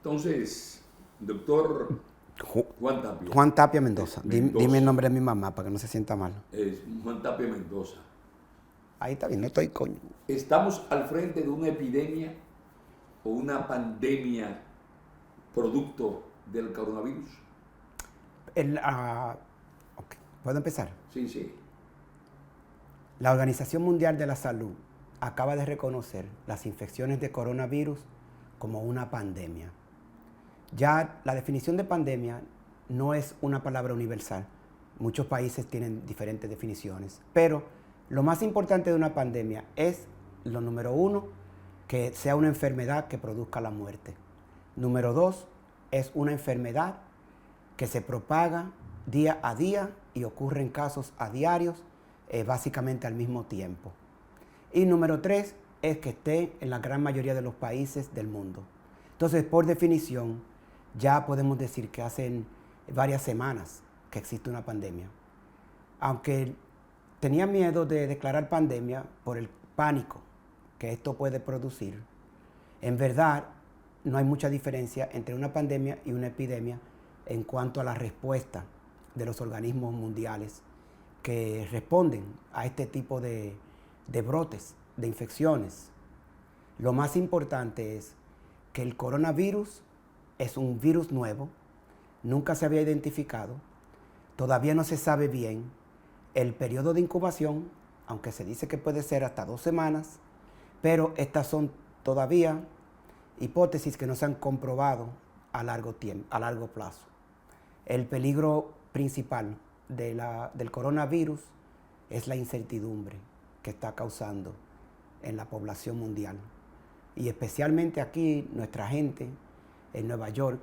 Entonces, doctor Ju- Juan Tapia. Juan Tapia Mendoza. Mendoza. Dime el nombre de mi mamá para que no se sienta mal. Juan Tapia Mendoza. Ahí está bien, no estoy coño. ¿Estamos al frente de una epidemia o una pandemia producto del coronavirus? Ok, ¿puedo empezar? Sí, sí. La Organización Mundial de la Salud acaba de reconocer las infecciones de coronavirus como una pandemia. Ya la definición de pandemia no es una palabra universal. Muchos países tienen diferentes definiciones. Pero lo más importante de una pandemia es, lo número uno, que sea una enfermedad que produzca la muerte. Número dos, es una enfermedad que se propaga día a día y ocurre en casos a diarios, básicamente al mismo tiempo. Y número tres, es que esté en la gran mayoría de los países del mundo. Entonces, por definición, ya podemos decir que hace varias semanas que existe una pandemia. Aunque tenía miedo de declarar pandemia por el pánico que esto puede producir, en verdad no hay mucha diferencia entre una pandemia y una epidemia en cuanto a la respuesta de los organismos mundiales que responden a este tipo de brotes, de infecciones. Lo más importante es que el coronavirus es un virus nuevo, nunca se había identificado, todavía no se sabe bien el periodo de incubación, aunque se dice que puede ser hasta 2 semanas, pero estas son todavía hipótesis que no se han comprobado a largo plazo. El peligro principal del coronavirus es la incertidumbre que está causando en la población mundial. Y especialmente aquí, nuestra gente en Nueva York,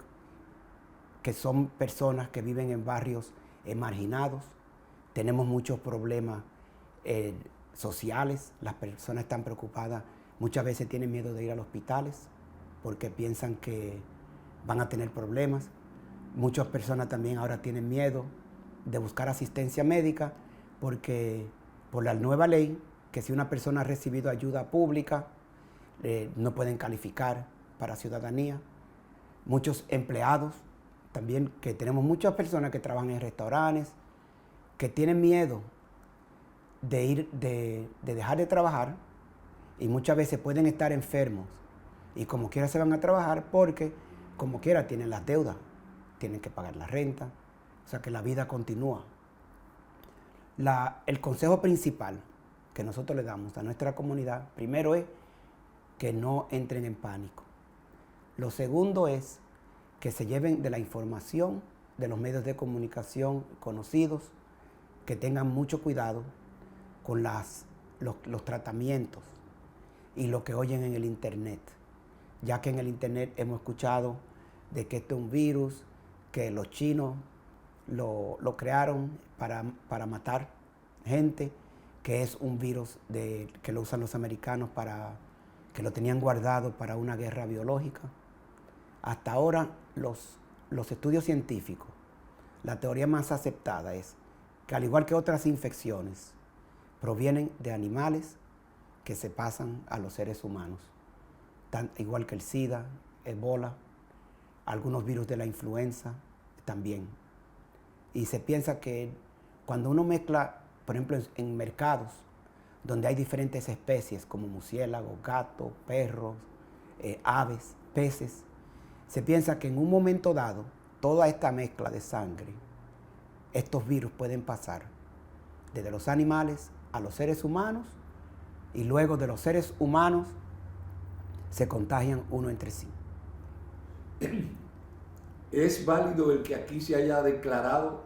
que son personas que viven en barrios marginados, tenemos muchos problemas sociales, las personas están preocupadas, muchas veces tienen miedo de ir a los hospitales porque piensan que van a tener problemas. Muchas personas también ahora tienen miedo de buscar asistencia médica porque por la nueva ley, que si una persona ha recibido ayuda pública, no pueden calificar para ciudadanía. Muchos empleados, también que tenemos muchas personas que trabajan en restaurantes, que tienen miedo de dejar de trabajar y muchas veces pueden estar enfermos y como quiera se van a trabajar porque como quiera tienen las deudas, tienen que pagar la renta, o sea que la vida continúa. El consejo principal que nosotros le damos a nuestra comunidad, primero es que no entren en pánico. Lo segundo es que se lleven de la información de los medios de comunicación conocidos, que tengan mucho cuidado con los tratamientos y lo que oyen en el internet, ya que en el internet hemos escuchado de que este es un virus, que los chinos lo crearon para matar gente, que es un virus que lo usan los americanos que lo tenían guardado para una guerra biológica. Hasta ahora los estudios científicos, la teoría más aceptada es que al igual que otras infecciones, provienen de animales que se pasan a los seres humanos, igual que el SIDA, Ebola, algunos virus de la influenza también. Y se piensa que cuando uno mezcla, por ejemplo, en mercados donde hay diferentes especies como murciélagos, gatos, perros, aves, peces, se piensa que en un momento dado, toda esta mezcla de sangre, estos virus pueden pasar desde los animales a los seres humanos y luego de los seres humanos se contagian uno entre sí. ¿Es válido el que aquí se haya declarado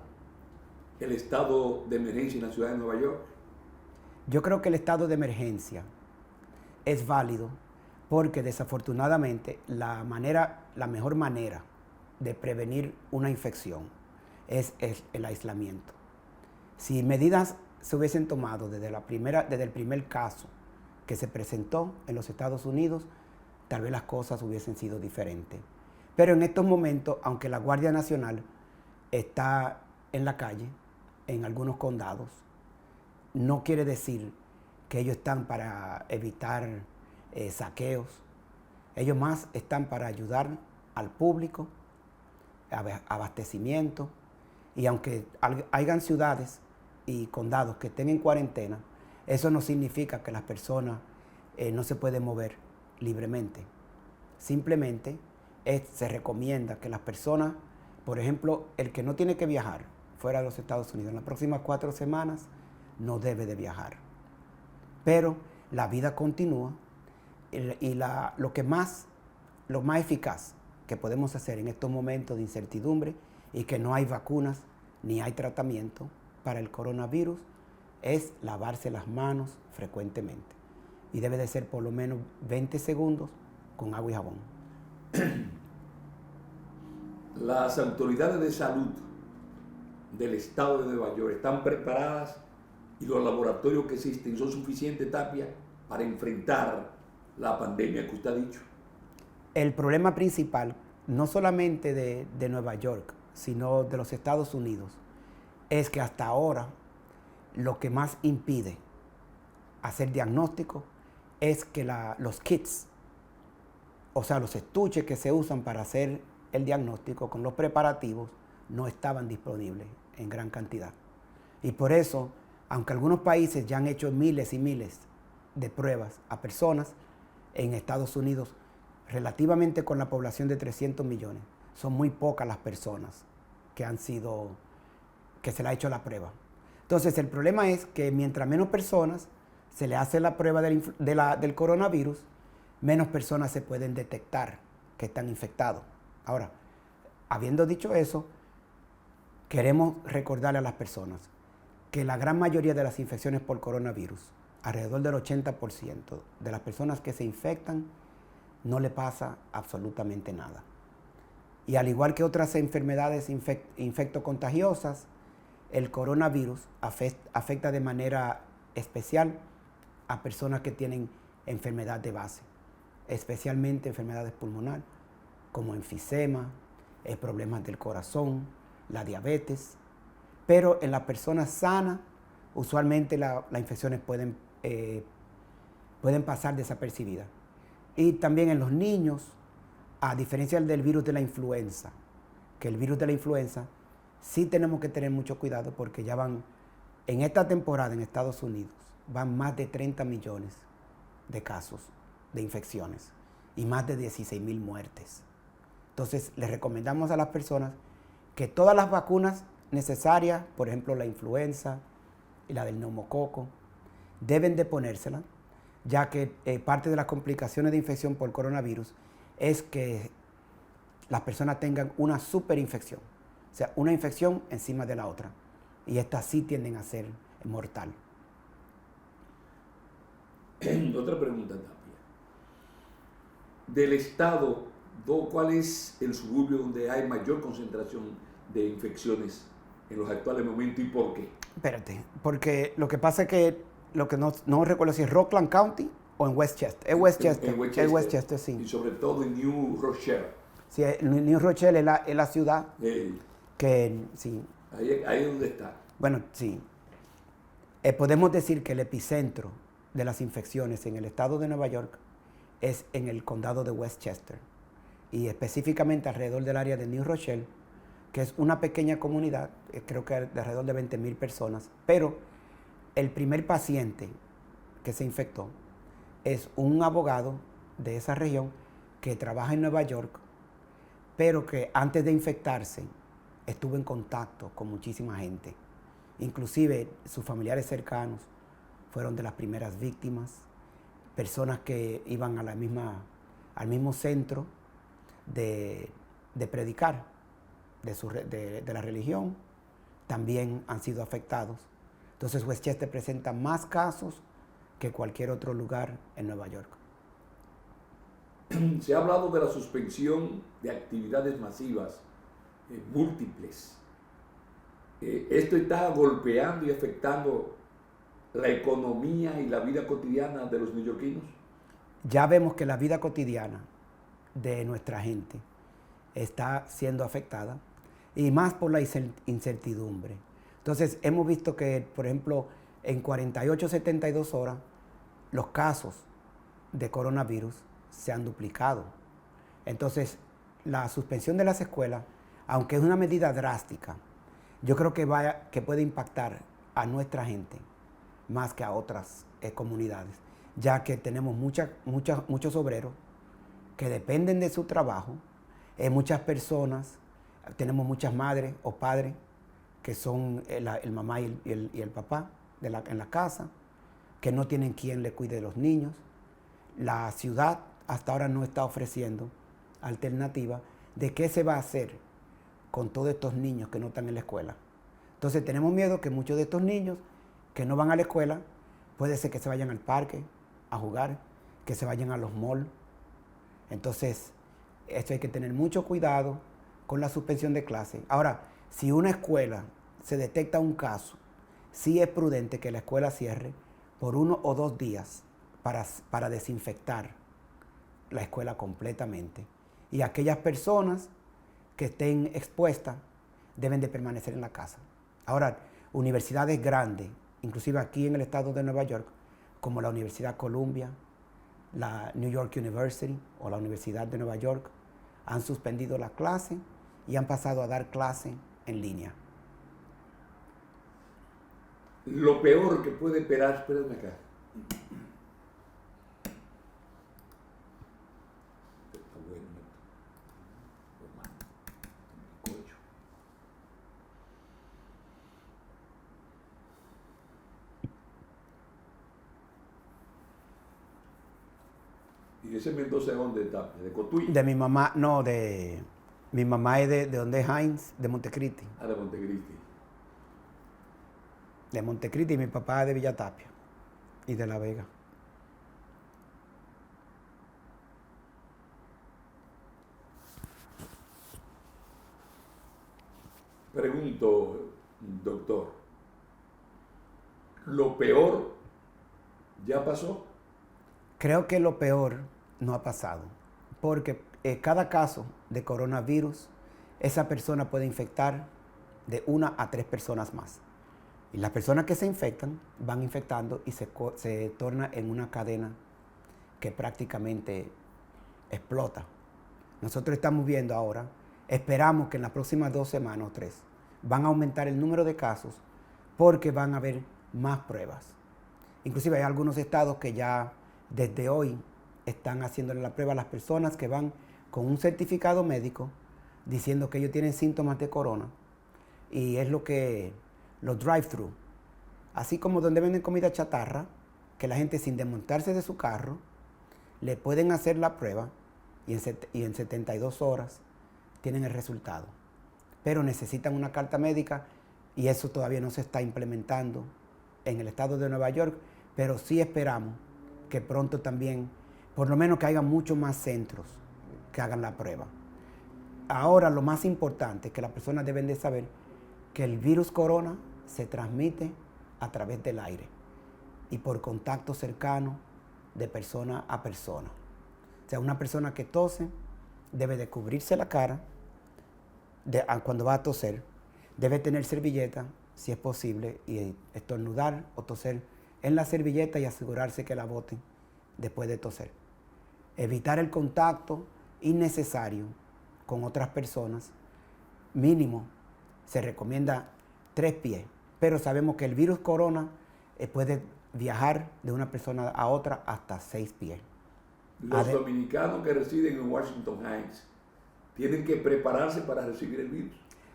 el estado de emergencia en la ciudad de Nueva York? Yo creo que el estado de emergencia es válido porque desafortunadamente la mejor manera de prevenir una infección es el aislamiento. Si medidas se hubiesen tomado desde el primer caso que se presentó en los Estados Unidos, tal vez las cosas hubiesen sido diferentes. Pero en estos momentos, aunque la Guardia Nacional está en la calle, en algunos condados, no quiere decir que ellos están para evitar saqueos. Ellos más están para ayudar al público, abastecimiento, y aunque hayan ciudades y condados que estén en cuarentena, eso no significa que las personas no se pueden mover libremente. Simplemente se recomienda que las personas, por ejemplo, el que no tiene que viajar fuera de los Estados Unidos en las próximas 4 semanas, no debe de viajar. Pero la vida continúa y lo más eficaz que podemos hacer en estos momentos de incertidumbre y que no hay vacunas ni hay tratamiento para el coronavirus es lavarse las manos frecuentemente. Y debe de ser por lo menos 20 segundos con agua y jabón. Las autoridades de salud del estado de Nueva York están preparadas y los laboratorios que existen son suficientes, Tapia, para enfrentar la pandemia que usted ha dicho. El problema principal, no solamente de Nueva York, sino de los Estados Unidos, es que hasta ahora lo que más impide hacer diagnóstico es que los kits, o sea, los estuches que se usan para hacer el diagnóstico con los preparativos, no estaban disponibles en gran cantidad. Y por eso, aunque algunos países ya han hecho miles y miles de pruebas a personas, en Estados Unidos, relativamente con la población de 300 millones, son muy pocas las personas que se le ha hecho la prueba. Entonces, el problema es que mientras menos personas se le hace la prueba del coronavirus, menos personas se pueden detectar que están infectados. Ahora, habiendo dicho eso, queremos recordarle a las personas que la gran mayoría de las infecciones por coronavirus, alrededor del 80% de las personas que se infectan, no le pasa absolutamente nada. Y al igual que otras enfermedades infectocontagiosas, el coronavirus afecta de manera especial a personas que tienen enfermedad de base, especialmente enfermedades pulmonares, como enfisema, problemas del corazón, la diabetes. Pero en las personas sanas, usualmente las infecciones pueden pasar desapercibidas. Y también en los niños, a diferencia del virus de la influenza, que el virus de la influenza sí tenemos que tener mucho cuidado porque ya en esta temporada en Estados Unidos, van más de 30 millones de casos de infecciones y más de 16,000 muertes. Entonces, les recomendamos a las personas que todas las vacunas necesarias, por ejemplo, la influenza y la del neumococo, deben de ponérselas, ya que parte de las complicaciones de infección por coronavirus es que las personas tengan una superinfección, o sea, una infección encima de la otra, y estas sí tienden a ser mortal. Otra pregunta, Tapia. Del estado, ¿cuál es el suburbio donde hay mayor concentración de infecciones en los actuales momentos y por qué? Espérate, porque lo que pasa es que lo que no recuerdo si es Rockland County o en Westchester. Es Westchester. Es Westchester, sí. Y sobre todo en New Rochelle. Sí, New Rochelle es la ciudad que, sí. Ahí es donde está. Bueno, sí. Podemos decir que el epicentro de las infecciones en el estado de Nueva York es en el condado de Westchester y específicamente alrededor del área de New Rochelle, que es una pequeña comunidad, creo que de alrededor de 20,000 personas, pero el primer paciente que se infectó es un abogado de esa región que trabaja en Nueva York, pero que antes de infectarse estuvo en contacto con muchísima gente. Inclusive sus familiares cercanos fueron de las primeras víctimas, personas que iban al mismo centro de predicar de la religión, también han sido afectados. Entonces Westchester presenta más casos que cualquier otro lugar en Nueva York. Se ha hablado de la suspensión de actividades masivas, múltiples. Esto está golpeando y afectando la economía y la vida cotidiana de los neoyorquinos. Ya vemos que la vida cotidiana de nuestra gente está siendo afectada y más por la incertidumbre. Entonces hemos visto que, por ejemplo, en 48, 72 horas, los casos de coronavirus se han duplicado. Entonces, la suspensión de las escuelas, aunque es una medida drástica, yo creo que puede impactar a nuestra gente más que a otras comunidades, ya que tenemos muchos obreros que dependen de su trabajo, muchas personas, tenemos muchas madres o padres que son el mamá y el papá en la casa, que no tienen quien le cuide de los niños. La ciudad hasta ahora no está ofreciendo alternativa de qué se va a hacer con todos estos niños que no están en la escuela. Entonces tenemos miedo que muchos de estos niños que no van a la escuela, puede ser que se vayan al parque a jugar, que se vayan a los malls. Entonces, esto hay que tener mucho cuidado con la suspensión de clases. Ahora, si una escuela se detecta un caso, sí es prudente que la escuela cierre por 1 o 2 días para desinfectar la escuela completamente. Y aquellas personas que estén expuestas deben de permanecer en la casa. Ahora, universidades grandes, inclusive aquí en el estado de Nueva York, como la Universidad Columbia, la New York University o la Universidad de Nueva York, han suspendido la clase y han pasado a dar clase en línea. Lo peor que puede esperar, espérame acá. ¿Y ese Mendoza de dónde está? ¿De Cotuí? De mi mamá, no, mi mamá es de donde es Hines, de Montecristi. Ah, de Montecristi. De Montecristi, y mi papá es de Villatapia y de La Vega. Pregunto, doctor, ¿lo peor ya pasó? Creo que lo peor no ha pasado, porque cada caso de coronavirus, esa persona puede infectar de 1 a 3 personas más. Y las personas que se infectan van infectando y se torna en una cadena que prácticamente explota. Nosotros estamos viendo ahora, esperamos que en las próximas 2 semanas o 3 van a aumentar el número de casos porque van a haber más pruebas. Inclusive hay algunos estados que ya desde hoy están haciéndole la prueba a las personas que van con un certificado médico diciendo que ellos tienen síntomas de corona. Y es lo que los drive-thru, así como donde venden comida chatarra, que la gente sin desmontarse de su carro le pueden hacer la prueba y en 72 horas tienen el resultado. Pero necesitan una carta médica y eso todavía no se está implementando en el estado de Nueva York, pero sí esperamos que pronto también, por lo menos que haya muchos más centros que hagan la prueba. Ahora lo más importante es que las personas deben de saber que el virus corona se transmite a través del aire y por contacto cercano de persona a persona. O sea, una persona que tose debe de cubrirse la cara cuando va a toser, debe tener servilleta, si es posible, y estornudar o toser en la servilleta y asegurarse que la boten después de toser. Evitar el contacto innecesario con otras personas. Mínimo, se recomienda 3 pies, pero sabemos que el virus corona puede viajar de una persona a otra hasta 6 pies. Los dominicanos que residen en Washington Heights tienen que prepararse para recibir el virus.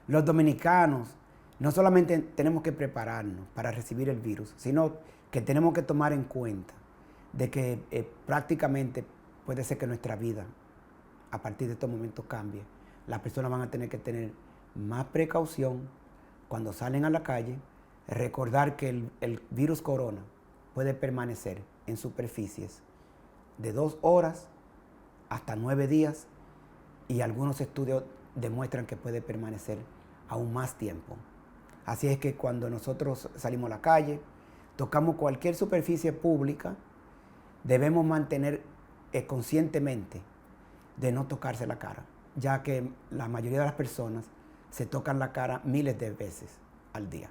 Los dominicanos no solamente tenemos que prepararnos para recibir el virus, sino que tenemos que tomar en cuenta de que prácticamente puede ser que nuestra vida a partir de estos momentos cambie. Las personas van a tener que tener más precaución cuando salen a la calle, recordar que el virus corona puede permanecer en superficies de 2 horas hasta 9 días y algunos estudios demuestran que puede permanecer aún más tiempo. Así es que cuando nosotros salimos a la calle, tocamos cualquier superficie pública, debemos mantener conscientemente de no tocarse la cara, ya que la mayoría de las personas se tocan la cara miles de veces al día.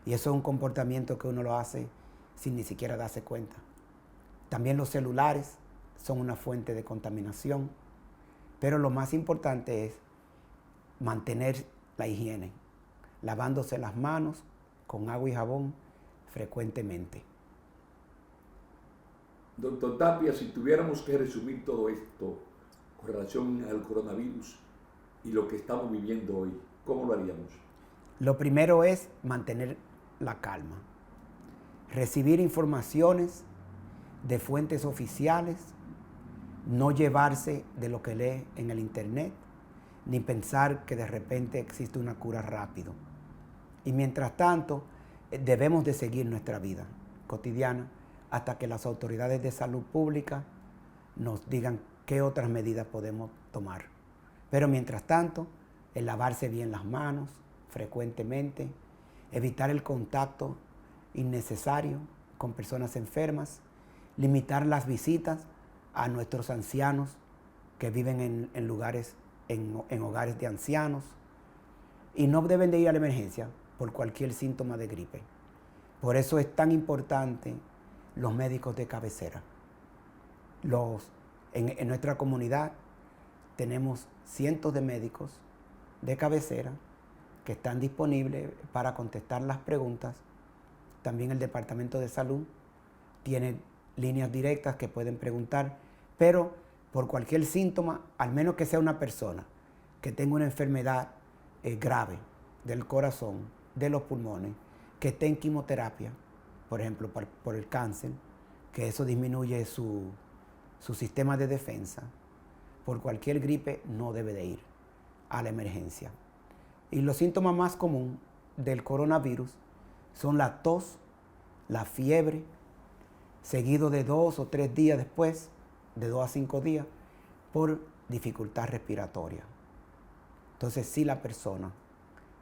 Y eso es un comportamiento que uno lo hace sin ni siquiera darse cuenta. También los celulares son una fuente de contaminación Pero lo más importante es mantener la higiene, lavándose las manos con agua y jabón frecuentemente. Doctor Tapia, si tuviéramos que resumir todo esto con relación al coronavirus y lo que estamos viviendo hoy, ¿cómo lo haríamos? Lo primero es mantener la calma, recibir informaciones de fuentes oficiales, no llevarse de lo que lee en el internet, ni pensar que de repente existe una cura rápido. Y mientras tanto, debemos de seguir nuestra vida cotidiana hasta que las autoridades de salud pública nos digan qué otras medidas podemos tomar. Pero mientras tanto, el lavarse bien las manos frecuentemente, evitar el contacto innecesario con personas enfermas, limitar las visitas a nuestros ancianos que viven en hogares de ancianos y no deben de ir a la emergencia por cualquier síntoma de gripe. Por eso es tan importante los médicos de cabecera. En nuestra comunidad tenemos cientos de médicos de cabecera que están disponibles para contestar las preguntas. También el Departamento de Salud tiene líneas directas que pueden preguntar, pero por cualquier síntoma, al menos que sea una persona que tenga una enfermedad grave del corazón, de los pulmones, que esté en quimioterapia, por ejemplo, por el cáncer, que eso disminuye su sistema de defensa, por cualquier gripe no debe de ir a la emergencia. Y los síntomas más comunes del coronavirus son la tos, la fiebre, seguido de 2 o 3 días después, de 2 a 5 días, por dificultad respiratoria. Entonces sí, la persona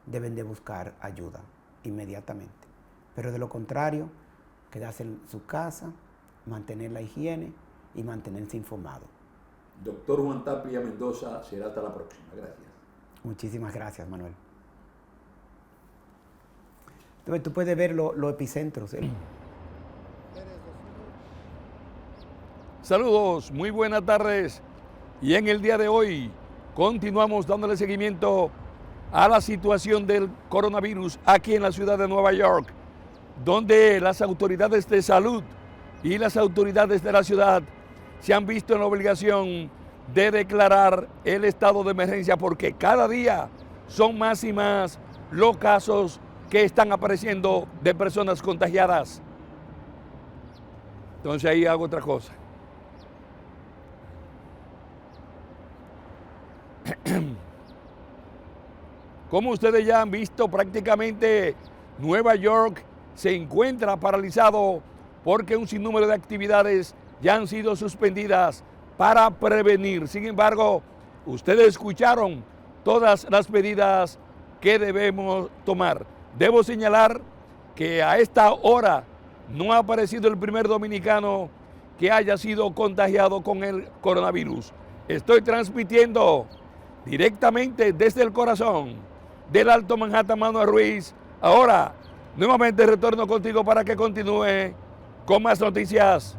deben de buscar ayuda inmediatamente. Pero de lo contrario, quedarse en su casa, mantener la higiene y mantenerse informado. Doctor Juan Tapia Mendoza, será hasta la próxima. Gracias. Muchísimas gracias, Manuel. Entonces, tú puedes ver los epicentros. Saludos, muy buenas tardes. Y en el día de hoy continuamos dándole seguimiento a la situación del coronavirus aquí en la ciudad de Nueva York, donde las autoridades de salud y las autoridades de la ciudad se han visto en la obligación de declarar el estado de emergencia porque cada día son más y más los casos que están apareciendo de personas contagiadas. Entonces ahí hago otra cosa. Como ustedes ya han visto, prácticamente Nueva York se encuentra paralizado porque un sinnúmero de actividades ya han sido suspendidas para prevenir. Sin embargo, ustedes escucharon todas las medidas que debemos tomar. Debo señalar que a esta hora no ha aparecido el primer dominicano que haya sido contagiado con el coronavirus. Estoy transmitiendo directamente desde el corazón del Alto Manhattan, Manuel Ruiz. Ahora, nuevamente retorno contigo para que continúe con más noticias.